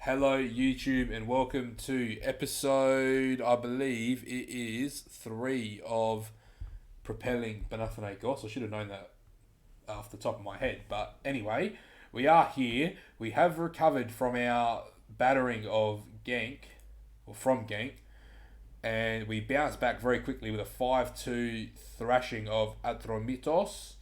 Hello YouTube and welcome to episode, I believe it is 3 of Propelling Panathinaikos. I should have known that off the top of my head. But anyway, we are here. We have recovered from our battering of Genk, or from Genk, and we bounced back very quickly with a 5-2 thrashing of Atromitos,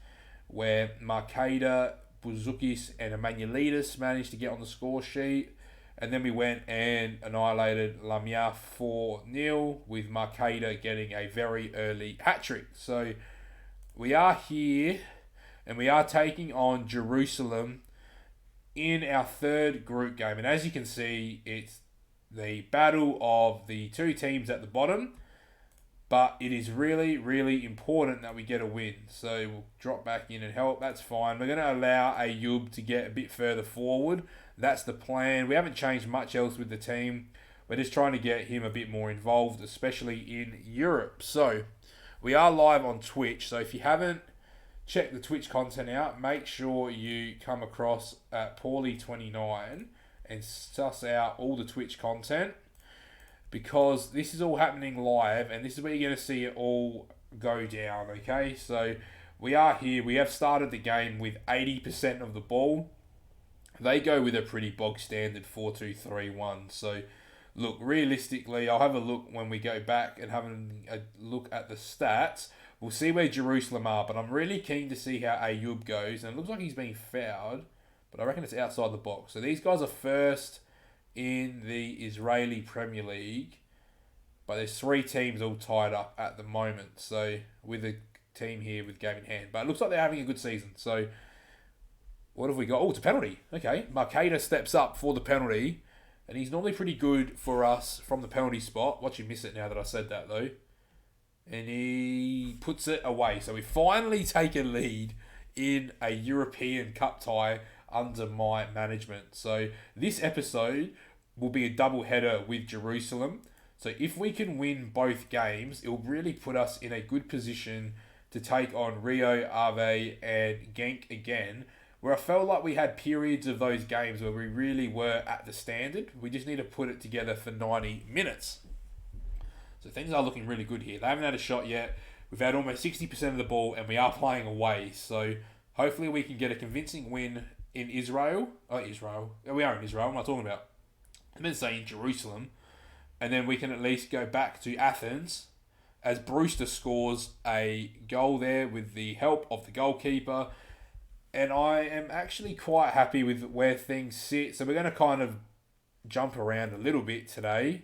where Markeda, Buzukis and Emanuelidis managed to get on the score sheet. And then we went and annihilated Lamia 4-0 with Markeda getting a very early hat-trick. So we are here and we are taking on Jerusalem in our third group game. And as you can see, it's the battle of the two teams at the bottom. But it is really, really important that we get a win. So we'll drop back in and help. That's fine. We're going to allow Ayub to get a bit further forward. That's the plan. We haven't changed much else with the team. We're just trying to get him a bit more involved, especially in Europe. So we are live on Twitch. So if you haven't checked the Twitch content out, make sure you come across at Paulie29 and suss out all the Twitch content, because this is all happening live and this is where you're going to see it all go down, okay? So we are here. We have started the game with 80% of the ball. They go with a pretty bog standard 4-2-3-1. So look, realistically, I'll have a look when we go back and have a look at the stats. We'll see where Jerusalem are, but I'm really keen to see how Ayub goes. And it looks like he's being fouled, but I reckon it's outside the box. So these guys are first in the Israeli Premier League, but there's 3 teams all tied up at the moment, so with a team here with game in hand, but it looks like they're having a good season. So what have we got? Oh, it's a penalty. Okay, Markeda steps up for the penalty, and he's normally pretty good for us from the penalty spot. Watch you miss it now that I said that though, and he puts it away. So we finally take a lead in a European Cup tie under my management. So this episode will be a double header with Jerusalem. So if we can win both games, it will really put us in a good position to take on Rio Ave and Genk again, where I felt like we had periods of those games where we really were at the standard. We just need to put it together for 90 minutes. So things are looking really good here. They haven't had a shot yet. We've had almost 60% of the ball and we are playing away. So hopefully we can get a convincing win in Israel. We are in Israel. I'm not talking about. I'm going to say in Jerusalem. And then we can at least go back to Athens as Brewster scores a goal there with the help of the goalkeeper. And I am actually quite happy with where things sit. So we're going to kind of jump around a little bit today,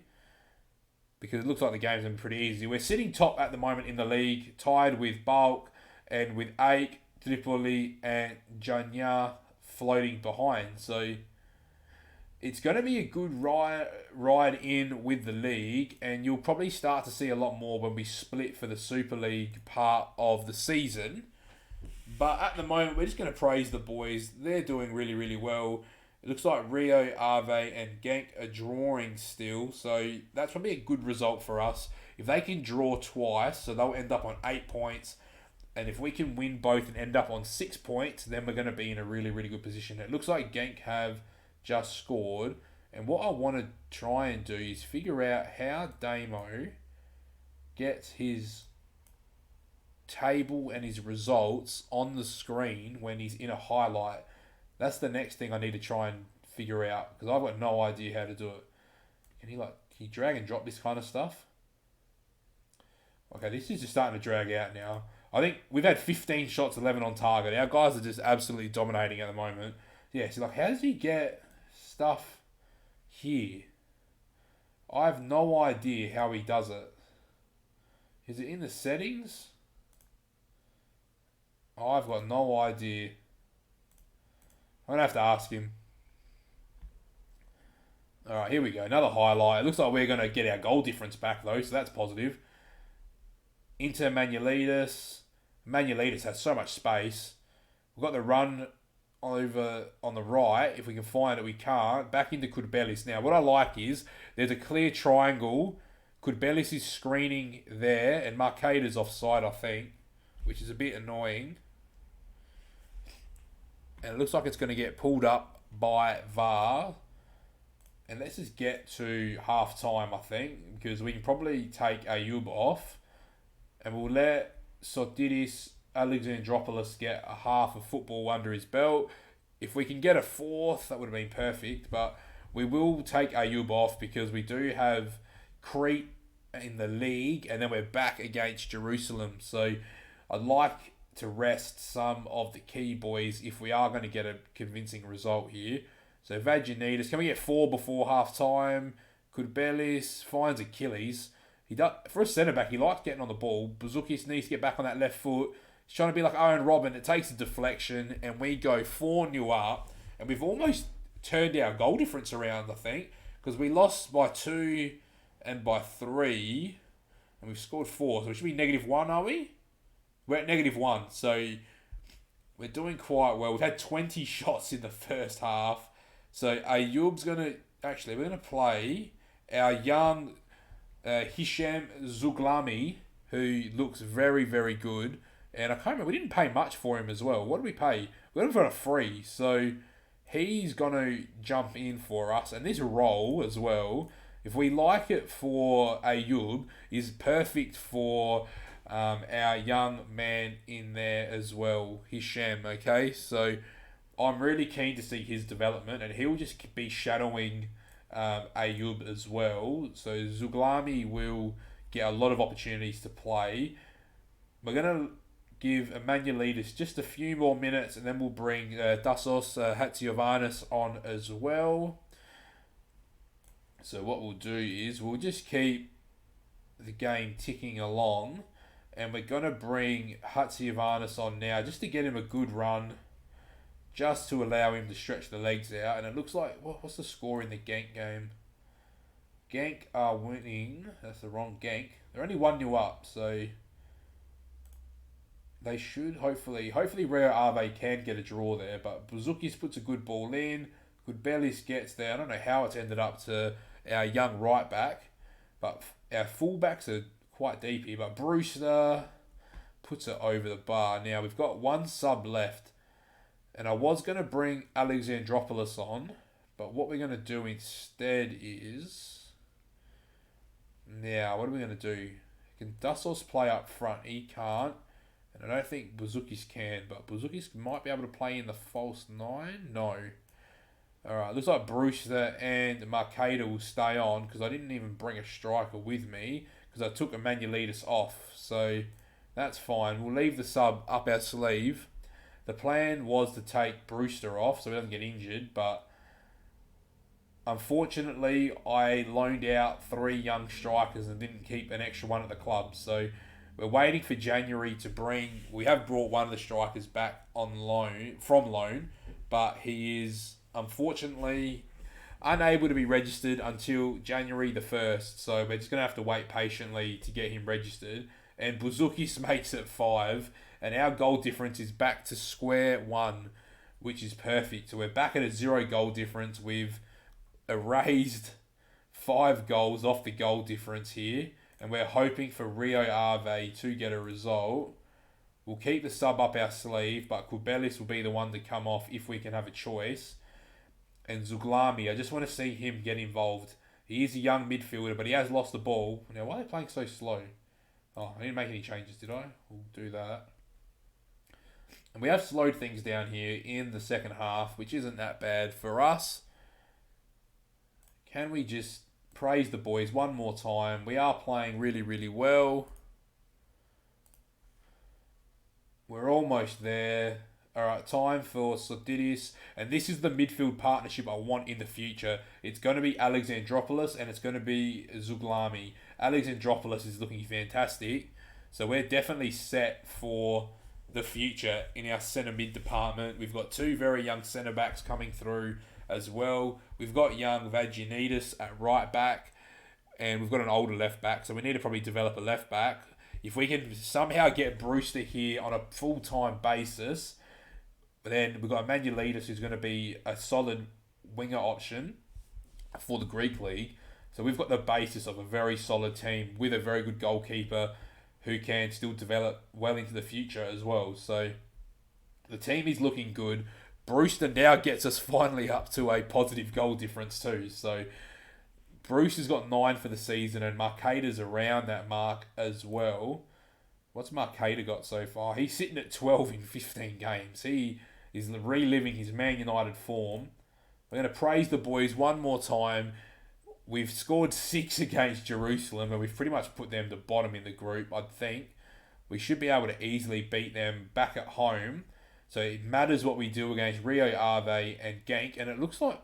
because it looks like the game's going to be pretty easy. We're sitting top at the moment in the league, tied with Balk and with Ake, Tripoli and Janya floating behind. So it's going to be a good ride in with the league, and you'll probably start to see a lot more when we split for the Super League part of the season. But at the moment, we're just going to praise the boys. They're doing really, really well. It looks like Rio, Ave and Genk are drawing still, so that's probably a good result for us. If they can draw twice, so they'll end up on 8 points, and if we can win both and end up on 6 points, then we're going to be in a really, really good position. It looks like Genk have just scored. And what I want to try and do is figure out how Damo gets his table and his results on the screen when he's in a highlight. That's the next thing I need to try and figure out, because I've got no idea how to do it. Can he drag and drop this kind of stuff? Okay, this is just starting to drag out now. I think we've had 15 shots, 11 on target. Our guys are just absolutely dominating at the moment. Yeah, so how does he get stuff here? I have no idea how he does it. Is it in the settings? I've got no idea. I'm going to have to ask him. Alright, here we go. Another highlight. It looks like we're going to get our goal difference back though, so that's positive. Into Emanuelidis. Emanuelidis has so much space. We've got the run over on the right. If we can find it, we can't. Back into Kudbelis. Now, what I like is there's a clear triangle. Kudbelis is screening there, and Markeda's offside, I think, which is a bit annoying. And it looks like it's going to get pulled up by VAR. And let's just get to half time, I think, because we can probably take Ayub off and we'll let Sotidis Alexandropoulos get a half of football under his belt. If we can get a fourth, that would have been perfect. But we will take Ayub off because we do have Crete in the league and then we're back against Jerusalem. So I'd like to rest some of the key boys if we are going to get a convincing result here. So Vagianitas, can we get 4 before half time? Kudbelis finds Achilles. He does, for a centre back, he likes getting on the ball. Buzukis needs to get back on that left foot. He's trying to be like Owen Robin. It takes a deflection and we go 4-0 up. And we've almost turned our goal difference around, I think, because we lost by 2 and by 3 and we've scored 4. So it should be -1, are we? We're at -1. So we're doing quite well. We've had 20 shots in the first half. So Ayub's going to... Actually, we're going to play our young Hisham Zuglami, who looks very, very good. And I can't remember, we didn't pay much for him as well. What did we pay? We got him for a free. So he's going to jump in for us. And this role as well, if we like it for Ayub, is perfect for our young man in there as well, Hisham, okay? So I'm really keen to see his development, and he'll just be shadowing Ayub as well. So Zuglami will get a lot of opportunities to play. We're going to give Emanuelidis just a few more minutes, and then we'll bring Dasos Hatziovanis on as well. So what we'll do is we'll just keep the game ticking along, and we're going to bring Hatziovanis on now just to get him a good run, just to allow him to stretch the legs out. And it looks like, what's the score in the Genk game? Genk are winning. That's the wrong Genk. They're only 1-0 up, so they should hopefully Rio Ave can get a draw there. But Buzukis puts a good ball in. Goodbelis gets there. I don't know how it's ended up to our young right back, but our fullbacks are quite deep here. But Brewster puts it over the bar. Now we've got one sub left. And I was going to bring Alexandropoulos on, but what we're going to do instead is... Now, what are we going to do? Can Dasos play up front? He can't. And I don't think Buzukis can, but Buzukis might be able to play in the false 9? No. Alright, looks like Brewster and Marcada will stay on, because I didn't even bring a striker with me, because I took Emanuelidis off. So, that's fine. We'll leave the sub up our sleeve. The plan was to take Brewster off so he doesn't get injured, but unfortunately I loaned out 3 young strikers and didn't keep an extra one at the club. So we're waiting for January to bring... We have brought one of the strikers back on loan, from loan, but he is unfortunately unable to be registered until January the 1st. So we're just going to have to wait patiently to get him registered. And Buzukis makes it 5. And our goal difference is back to square 1, which is perfect. So we're back at a 0 goal difference. We've erased 5 goals off the goal difference here. And we're hoping for Rio Ave to get a result. We'll keep the sub up our sleeve, but Kubelis will be the one to come off if we can have a choice. And Zuglami, I just want to see him get involved. He is a young midfielder, but he has lost the ball. Now, why are they playing so slow? Oh, I didn't make any changes, did I? We'll do that. And we have slowed things down here in the second half, which isn't that bad for us. Can we just praise the boys one more time? We are playing really, really well. We're almost there. Alright, time for Sotidis. And this is the midfield partnership I want in the future. It's going to be Alexandropoulos and it's going to be Zuglami. Alexandropoulos is looking fantastic. So we're definitely set for the future in our centre mid department. We've got 2 very young centre backs coming through as well. We've got young Vagianitas at right back, and we've got an older left back, so we need to probably develop a left back. If we can somehow get Brewster here on a full-time basis, then we've got Emanuelidis, who's going to be a solid winger option for the Greek League. So we've got the basis of a very solid team with a very good goalkeeper who can still develop well into the future as well. So the team is looking good. Brewster now gets us finally up to a positive goal difference too. So Brewster's got 9 for the season, and Marcader's around that mark as well. What's Marcader got so far? He's sitting at 12 in 15 games. He is reliving his Man United form. We're going to praise the boys one more time. We've scored 6 against Jerusalem, and we've pretty much put them to bottom in the group, I think. We should be able to easily beat them back at home. So it matters what we do against Rio Ave and Genk, and it looks like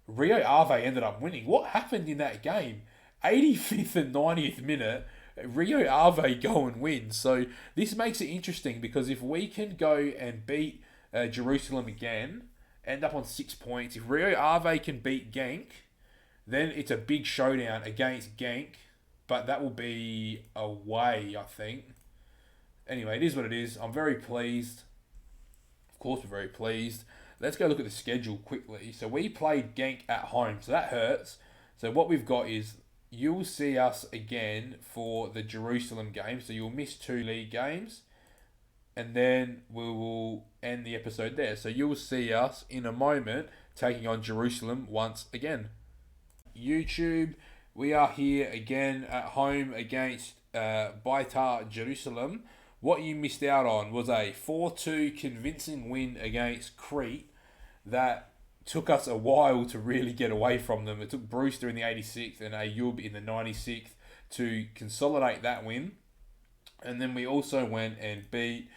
Rio Ave ended up winning. What happened in that game? 85th and 90th minute, Rio Ave go and win. So this makes it interesting, because if we can go and beat Jerusalem again, end up on 6 points. If Rio Ave can beat Genk, then it's a big showdown against Genk, but that will be away, I think. Anyway, it is what it is. I'm very pleased. Of course, we're very pleased. Let's go look at the schedule quickly. So we played Genk at home, so that hurts. So what we've got is, you'll see us again for the Jerusalem game. So you'll miss 2 league games, and then we will end the episode there. So you'll see us in a moment taking on Jerusalem once again. YouTube, we are here again at home against Beitar Jerusalem. What you missed out on was a 4-2 convincing win against Crete that took us a while to really get away from them. It took Brewster in the 86th and Ayub in the 96th to consolidate that win. And then we also went and beat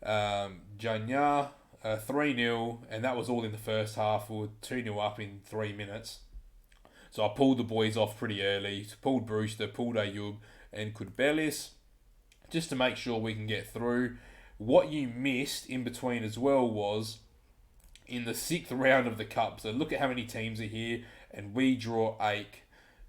Janya 3-0, and that was all in the first half. We were 2-0 up in 3 minutes. So I pulled the boys off pretty early. Pulled Brewster, pulled Ayub and Kudbelis, just to make sure we can get through. What you missed in between as well was in the 6th round of the Cup. So look at how many teams are here, and we draw 8.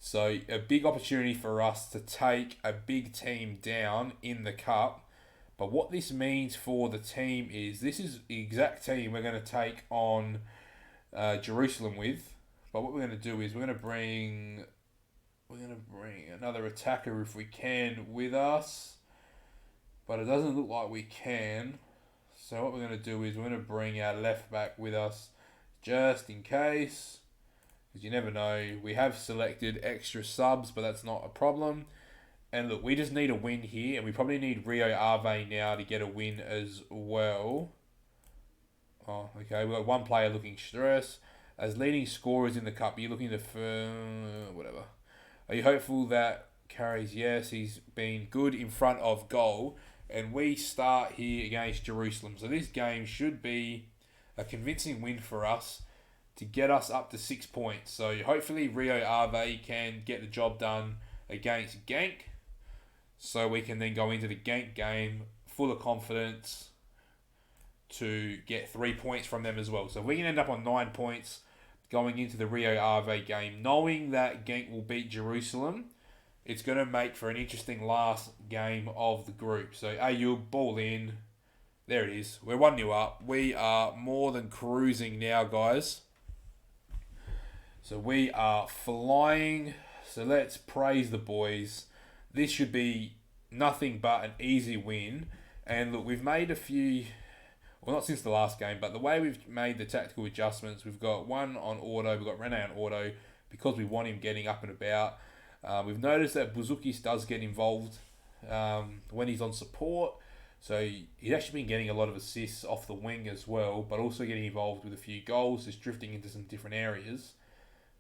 So a big opportunity for us to take a big team down in the Cup. But what this means for the team is, this is the exact team we're going to take on Jerusalem with. But what we're going to do is we're going to bring another attacker if we can with us. But it doesn't look like we can. So what we're going to do is we're going to bring our left back with us just in case. Because you never know. We have selected extra subs, but that's not a problem. And look, we just need a win here. And we probably need Rio Ave now to get a win as well. Oh, okay. We've got one player looking stressed. As leading scorers in the Cup, you're looking to... whatever. Are you hopeful that carries? Yes, he's been good in front of goal. And we start here against Jerusalem. So this game should be a convincing win for us to get us up to 6 points. So hopefully Rio Ave can get the job done against Genk. So we can then go into the Genk game full of confidence to get 3 points from them as well. So we can end up on 9 points going into the Rio Ave game, knowing that Genk will beat Jerusalem. It's going to make for an interesting last game of the group. So Ayub, ball in. There it is. We're 1-0 up. We are more than cruising now, guys. So we are flying. So let's praise the boys. This should be nothing but an easy win. And look, we've made a few... Well, not since the last game, but the way we've made the tactical adjustments, we've got one on auto, we've got Rene on auto, because we want him getting up and about. We've noticed that Buzukis does get involved when he's on support. So he's actually been getting a lot of assists off the wing as well, but also getting involved with a few goals, just drifting into some different areas.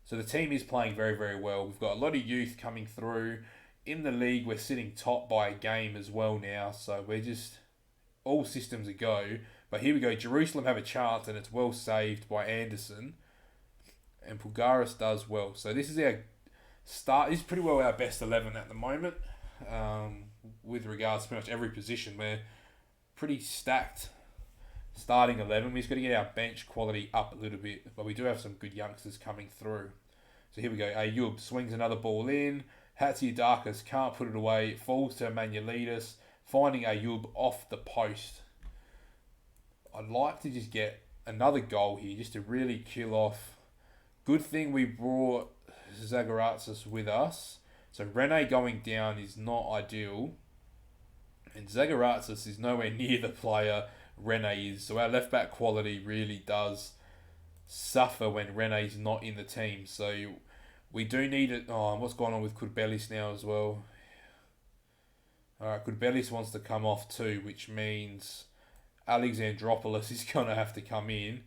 So the team is playing very, very well. We've got a lot of youth coming through. In the league, we're sitting top by a game as well now. So we're just all systems a go. But here we go. Jerusalem have a chance, and it's well saved by Anderson. And Pulgaris does well. So this is our start. This is pretty well our best 11 at the moment. With regards to pretty much every position. We're pretty stacked starting 11. We just got to get our bench quality up a little bit. But we do have some good youngsters coming through. So here we go. Ayub swings another ball in. Hatziadakis can't put it away. It falls to Manuelidis. Finding Ayub off the post. I'd like to just get another goal here just to really kill off. Good thing we brought Zagaratsis with us. So Rene going down is not ideal. And Zagaratsis is nowhere near the player Rene is. So our left back quality really does suffer when Rene's not in the team. So we do need it. Oh, what's going on with Kudbelis now as well? Alright, Kudbelis wants to come off too, which means Alexandropoulos is going to have to come in.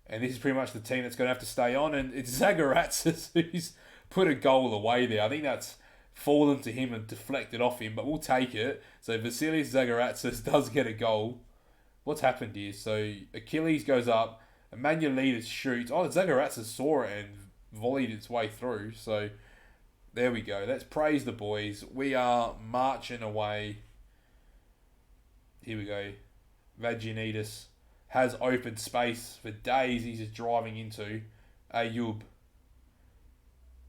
And this is pretty much the team that's going to have to stay on. And it's Zagoratzis who's put a goal away there. I think that's fallen to him and deflected off him, but we'll take it. So Vasilis Zagoratzis does get a goal. What's happened here? So Achilles goes up, Emanuelidis shoots. Oh, Zagoratzis saw it and volleyed its way through. So there we go. Let's praise the boys. We are marching away. Here we go. Vaginidis has open space for days. He's just driving into Ayub.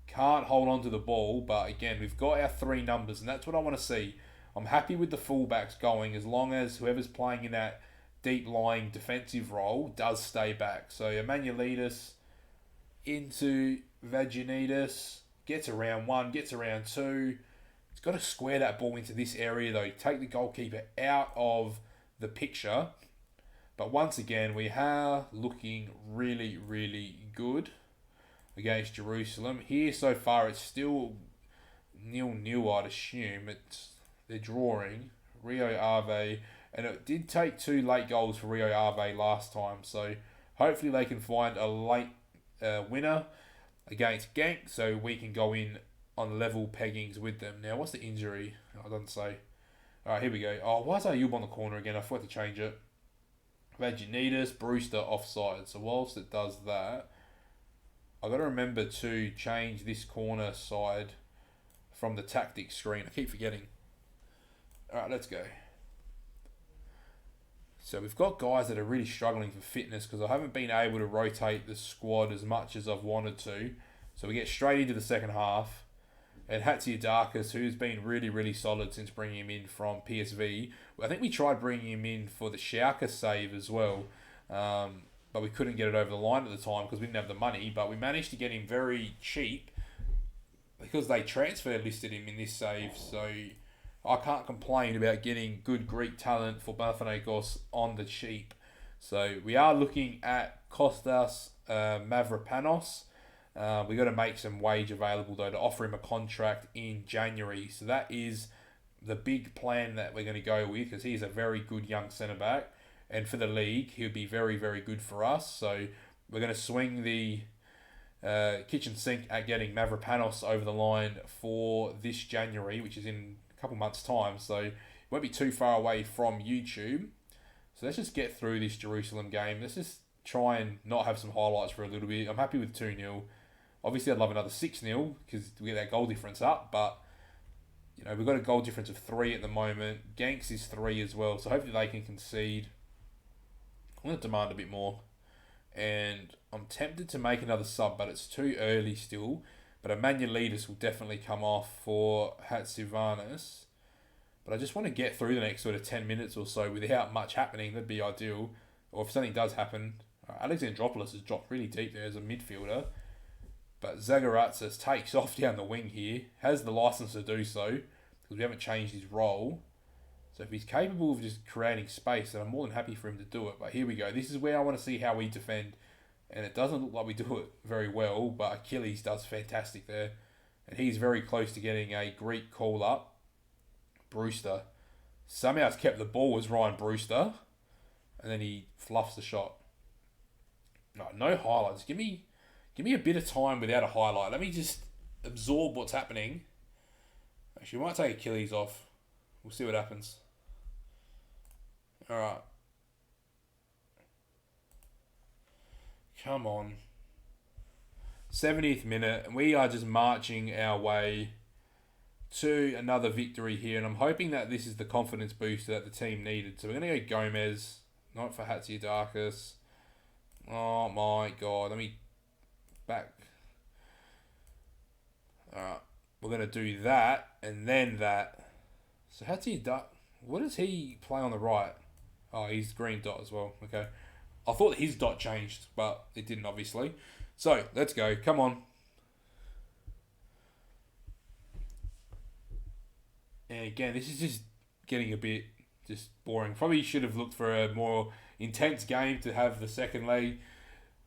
Can't hold on to the ball, but again, we've got our 3 numbers, and that's what I want to see. I'm happy with the fullbacks going as long as whoever's playing in that deep-lying defensive role does stay back. So Emanuelidis into Vaginidis, gets around 1, gets around 2. He's got to square that ball into this area though. Take the goalkeeper out of the picture. But once again, we are looking really, really good against Jerusalem. Here so far, it's still 0-0, I'd assume. They're drawing. Rio Ave. And it did take 2 late goals for Rio Ave last time. So hopefully they can find a late winner against Genk. So we can go in on level peggings with them. Now, what's the injury? I don't say. Alright, here we go. Oh, why is Ayub on the corner again? I forgot to change it. Vaginidis, Brewster offside. So whilst it does that, I've got to remember to change this corner side from the tactics screen. I keep forgetting. Alright, let's go. So we've got guys that are really struggling for fitness because I haven't been able to rotate the squad as much as I've wanted to. So we get straight into the second half. And Hatziadakis, who's been really, really solid since bringing him in from PSV. I think we tried bringing him in for the Schalke save as well. But we couldn't get it over the line at the time because we didn't have the money. But we managed to get him very cheap because they transfer listed him in this save. So I can't complain about getting good Greek talent for Panathinaikos on the cheap. So we are looking at Kostas Mavropanos. We got to make some wage available though to offer him a contract in January. So that is the big plan that we're going to go with because he's a very good young centre back. And for the league, he'll be very, very good for us. So we're going to swing the kitchen sink at getting Mavropanos over the line for this January, which is in a couple months' time. So it won't be too far away from YouTube. So let's just get through this Jerusalem game. Let's just try and not have some highlights for a little bit. I'm happy with 2-0. Obviously, I'd love another 6-0 because we get that goal difference up. But, you know, we've got a goal difference of 3 at the moment. Ganks is 3 as well. So hopefully they can concede. I'm going to demand a bit more. And I'm tempted to make another sub, but it's too early still. But Emanuelidis will definitely come off for Hatzivanis. But I just want to get through the next sort of 10 minutes or so without much happening. That'd be ideal. Or if something does happen. Alexandropoulos has dropped really deep there as a midfielder. But Zagoratzis takes off down the wing here. Has the license to do so. Because we haven't changed his role. So if he's capable of just creating space, then I'm more than happy for him to do it. But here we go. This is where I want to see how we defend. And it doesn't look like we do it very well. But Achilles does fantastic there. And he's very close to getting a Greek call-up. Brewster. Somehow has kept the ball as Ryan Brewster. And then he fluffs the shot. No highlights. Give me a bit of time without a highlight. Let me just absorb what's happening. Actually, we might take Achilles off. We'll see what happens. Alright. Come on. 70th minute. And we are just marching our way to another victory here. And I'm hoping that this is the confidence booster that the team needed. So we're going to go Gomez. Not for Hatziadakis. Oh my god. Let me back. Alright. We're going to do that. And then that. So Hatziadakis. What does he play on the right? Oh, he's green dot as well. Okay. I thought his dot changed. But it didn't obviously. So, let's go. Come on. And again, this is just getting a bit just boring. Probably should have looked for a more intense game to have the second leg,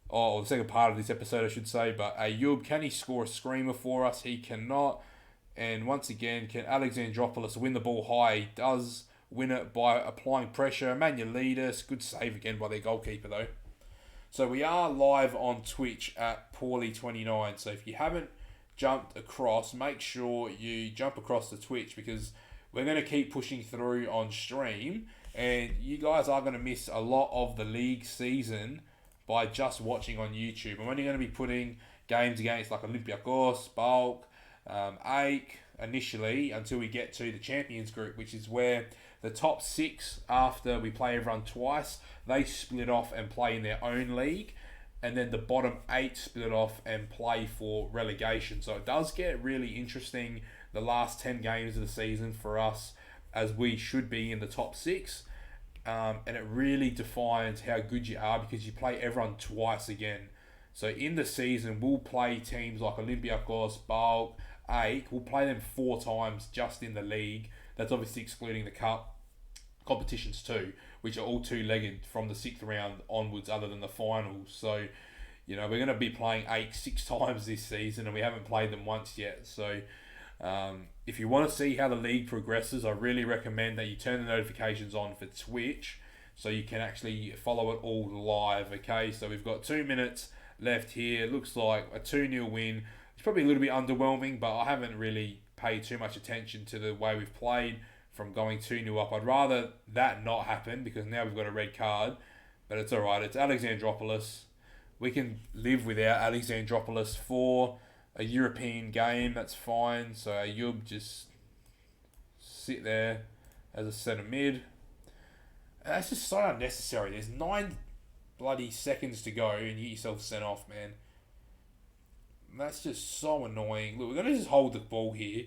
or the second part of this episode, I should say. But Ayub, can he score a screamer for us? He cannot. And once again, can Alexandropoulos win the ball high? He does win it by applying pressure. Manuelidis, good save again by their goalkeeper though. So we are live on Twitch at Paulie29. So if you haven't jumped across, make sure you jump across to Twitch, because we're going to keep pushing through on stream, and you guys are going to miss a lot of the league season by just watching on YouTube. I'm only going to be putting games against like Olympiacos, Bulk, AEK initially, until we get to the Champions Group, which is where the top 6, after we play everyone twice, they split off and play in their own league, and then the bottom 8 split off and play for relegation. So it does get really interesting the last 10 games of the season for us, as we should be in the top 6. And it really defines how good you are, because you play everyone twice again. So in the season, we'll play teams like Olympiacos, Bulk, AEK. We'll play them 4 times just in the league. That's obviously excluding the cup competitions too, which are all 2-legged from the 6th round onwards, other than the finals. So, you know, we're going to be playing AEK 6 times this season, and we haven't played them once yet. So if you want to see how the league progresses, I really recommend that you turn the notifications on for Twitch, so you can actually follow it all live. Okay, so we've got 2 minutes left here. Looks like a 2-0 win. It's probably a little bit underwhelming, but I haven't really paid too much attention to the way we've played from going 2-0 up. I'd rather that not happen, because now we've got a red card, but it's alright. It's Alexandropoulos. We can live without Alexandropoulos for a European game. That's fine. So Ayub, just sit there as a centre mid. And that's just so unnecessary. There's 9 bloody seconds to go and you get yourself sent off, man. That's just so annoying. Look, we're going to just hold the ball here.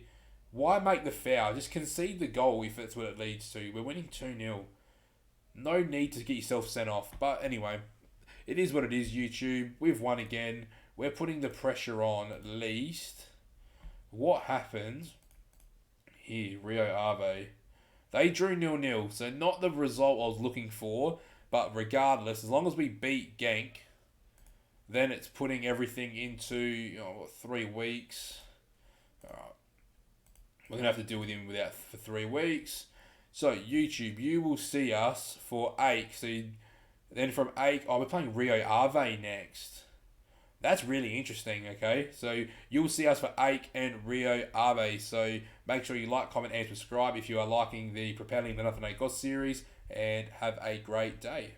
Why make the foul? Just concede the goal if that's what it leads to. We're winning 2-0. No need to get yourself sent off. But anyway, it is what it is, YouTube. We've won again. We're putting the pressure on at least. What happens here? Rio Ave. They drew 0-0. So not the result I was looking for. But regardless, as long as we beat Genk, then it's putting everything into 3 weeks. Alright. We're going to have to deal with him without for 3 weeks. So, YouTube, you will see us for AEK. So, then from AEK, we're playing Rio Ave next. That's really interesting, okay? So, you'll see us for AEK and Rio Ave. So, make sure you like, comment, and subscribe if you are liking the Propelling Panathinaikos series. And have a great day.